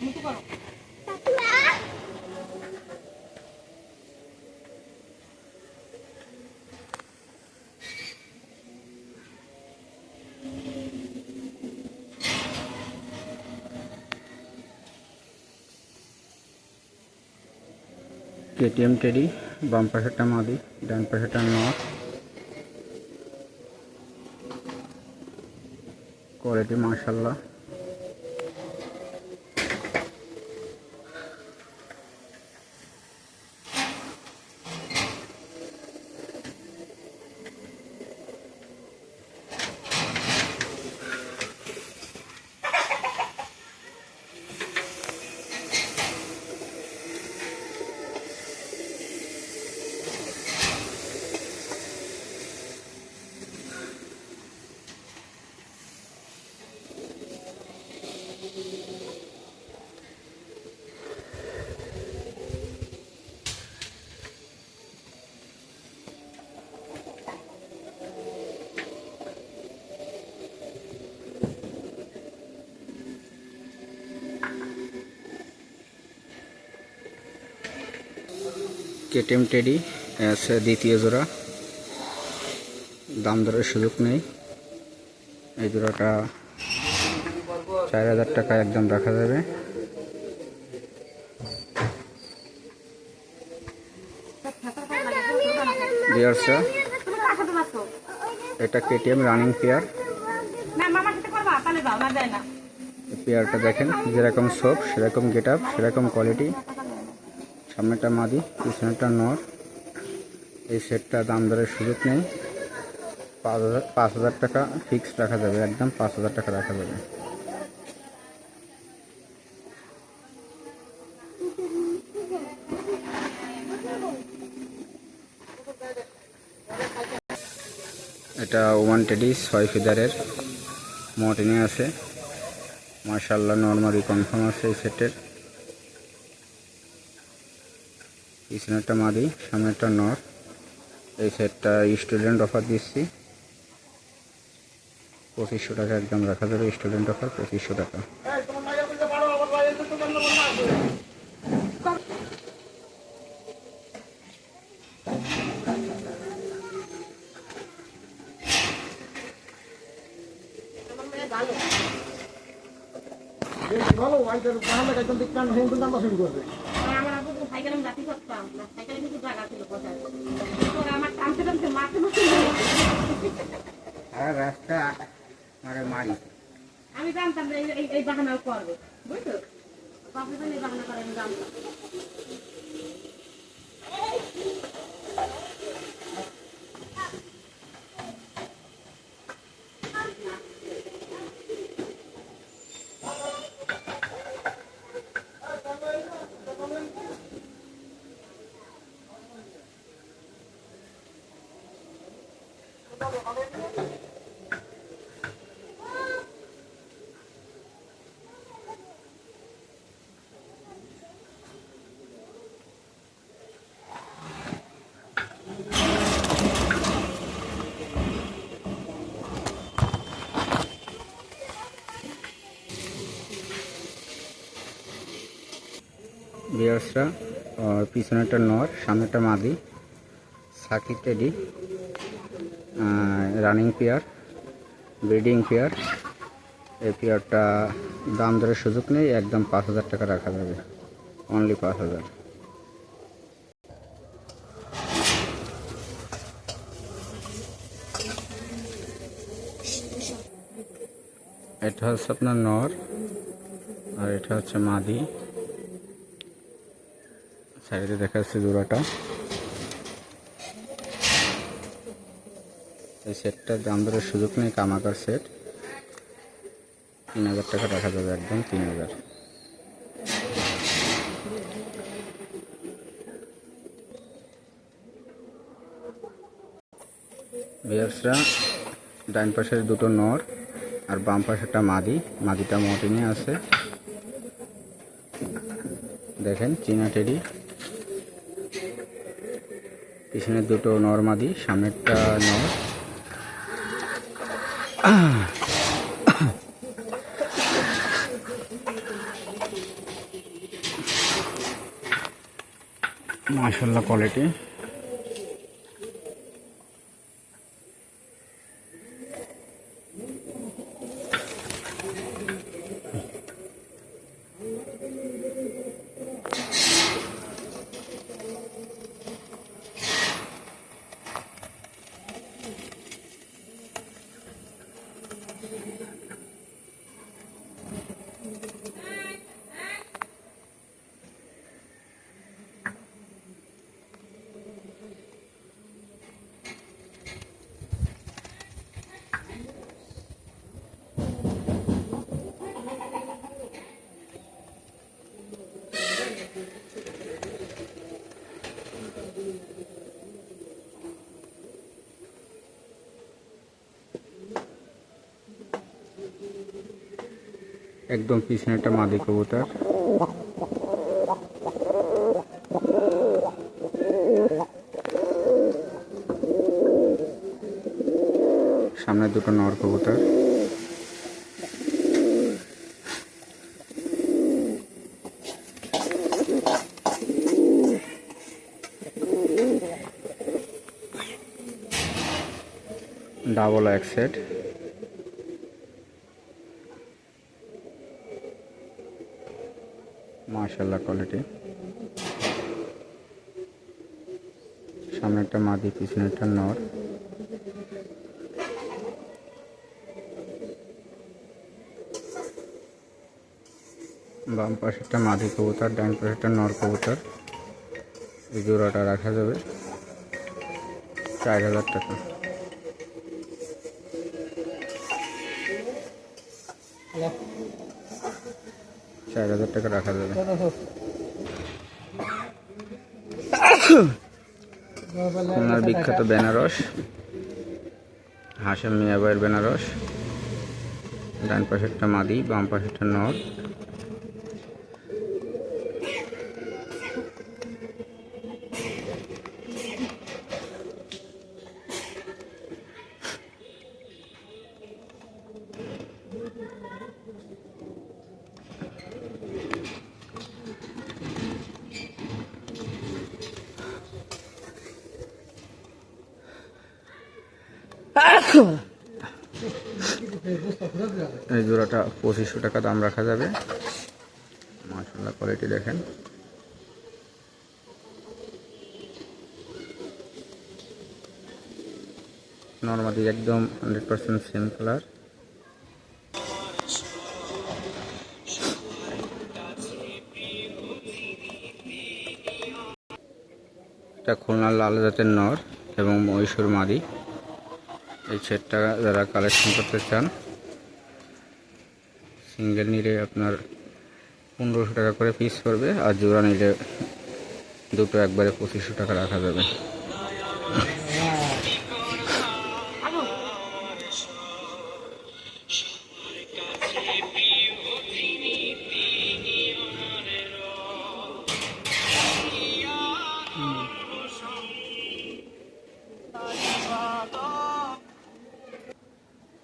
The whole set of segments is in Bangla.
কেটিএম টেডি, বাম পাশেরটা মাদি, ডান পাশেরটা নর। কোয়ালিটি মাশাআল্লাহ। কেটিএম টেডি আছে দ্বিতীয় জোড়া, দাম দরের সুযোগ নেই। এই জোড়াটা 4000 টাকা একদম রাখা যাবে। এটা কেটিএম রানিং পেয়ার। পেয়ারটা দেখেন, যেরকম শোপ সেরকম গেট আপ সেরকম কোয়ালিটি। সামনেটা মাদি, পিছনেটা নর। এই সেটটা দাম দরের সুযোগ নেই। 5000 টাকা ফিক্সড রাখা যাবে, একদম 5000 টাকা রাখা যাবে। এটা ওমান টেডি 6 ফিদারের মর্টিনে আছে মাশাআল্লাহ, নরমালি কনফার্ম আছে এই সেটের। পিছনেরটা মাদি, সামনেরটা নর। এই সেটটা স্টুডেন্ট অফার দিচ্ছি 2500 টাকা একদম রাখা যাবে। স্টুডেন্ট অফার 2500 টাকা। ভালো আইটার তাহলে একদম দেখতাম হেন দাম শুরু করবে। আমার আগে সাইকেল আমি রাখি করতাম না, সাইকেলে কিছু জায়গা ছিল বসার। তো আমার টানতে টানতে মারতে মারতে আর রাস্তা মারি আমি জানতাম যে এই বাহানাও করবে, বুঝছো? বাপু তো এই বাহানা করে আমি জানতাম। বিয়ার্সরা, পিছনেরটা নর, সামনেটা মাদি, সাকি teddy, running pair, breeding pair. এই পেয়ারটা দাম দরের সুযোগ নেই, একদম 5000 টাকা রাখা যাবে, অনলি 5000। এটা হচ্ছে আপনার নর, আর এটা হচ্ছে মাদি। সাইডে দেখা যাচ্ছে জোড়াটা। এই সেটটার দাম দরের সুযোগ নেই, কামাকার সেট। 3000 টাকা রাখা যাবে, একদম 3000। ভিউয়ার্সরা, ডান পাশের দুটো নর আর বাম পাশেরটা মাদি, মাদিটা মর্টিনে আছে। দেখেন চীনা টেডি, পিছনের দুটো নর মাদি, সামনেরটা নর। মাশাআল্লাহ কোয়ালিটি। একদম পিছনে একটা মাদি কবুতর, সামনে দুটো নর কবুতর। ডাবল এক সেট। মাশাআল্লাহ কোয়ালিটি। সামনে একটা মাদি, পিছনে একটা নর। বাম পাশে একটা মাদি কবুতর, ডান পাশে একটা নর কবুতর। এই জোড়াটা রাখা যাবে 4000 টাকা। টাকা রাখা যাবে। খুলনার বিখ্যাত বেনারস, হাশেম মিয়া ভাইয়ের বেনারস। ডান পাশে একটা মাদি, বাম পাশে একটা নর। এই জোড়াটা 2500 টাকা দাম রাখা যাবে। মাশাআল্লাহ কোয়ালিটি দেখেন। নরমালি একদম 100% সেম কালার। এটা খুলনার লাল জাতের নর এবং মহীশূর মাদি। এই সেটটা যারা কালেকশন করতে চান, সিঙ্গেল নিলে আপনার 1500 টাকা করে পিস পড়বে, আর জোড়া নিলে দুটো একবারে 2500 টাকা রাখা যাবে।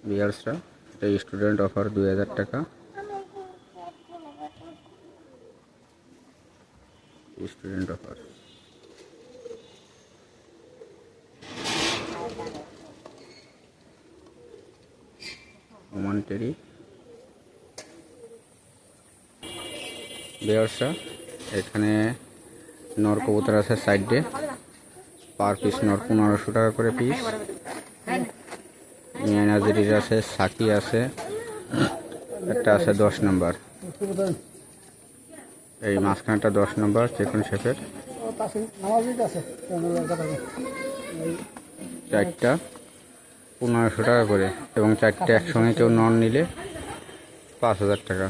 ভিউয়ার্সরা, এটা স্টুডেন্ট অফার 2000 টাকা। Student offer. ওমান টেরি। ভিউয়ার্সরা, এখানে নর কবুতর আছে সাইডে, পার পিস নর 1500 টাকা করে পিস। মিয়ানাজির আছে, সাকি আছে, একটা আছে 10 নম্বর। এই মাঝখানটা 10 নম্বর চিকন শেপের। চারটা 1500 টাকা করে, এবং চারটে একসঙ্গে কেউ নন নিলে 5000 টাকা।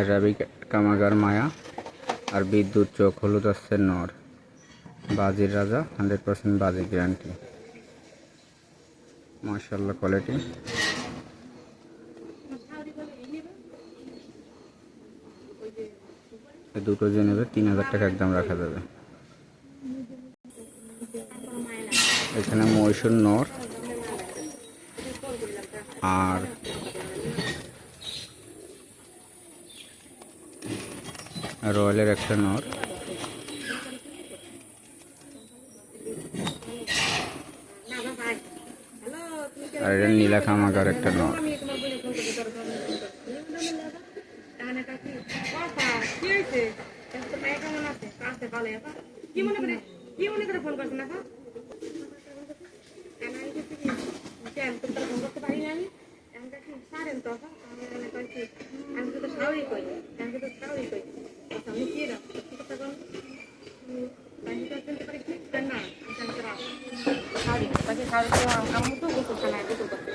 রাবি কামাগার মায়া আর বিদ্যুৎ চোখ হলুদ আসছে নর। বাজির রাজা, 100% বাজি গ্যারান্টি। মাশাআল্লাহ কোয়ালিটি। দুটো যে নেবে 3000 টাকা একদম রাখা যাবে। এখানে মহীশূর নর আর রয়্যালের একটা নর। আর এটা নীলা খামাকার একটা নর। কি মনে করে ফোন করছেন এখন? ফোন করতে পারি না আমি তো আমি তো স্বাভাবিক করি, আমি তো স্বাভাবিক করি আমি কি না কথা বল না স্বাভাবিক আমার তো গোসল খানা গোসল করতে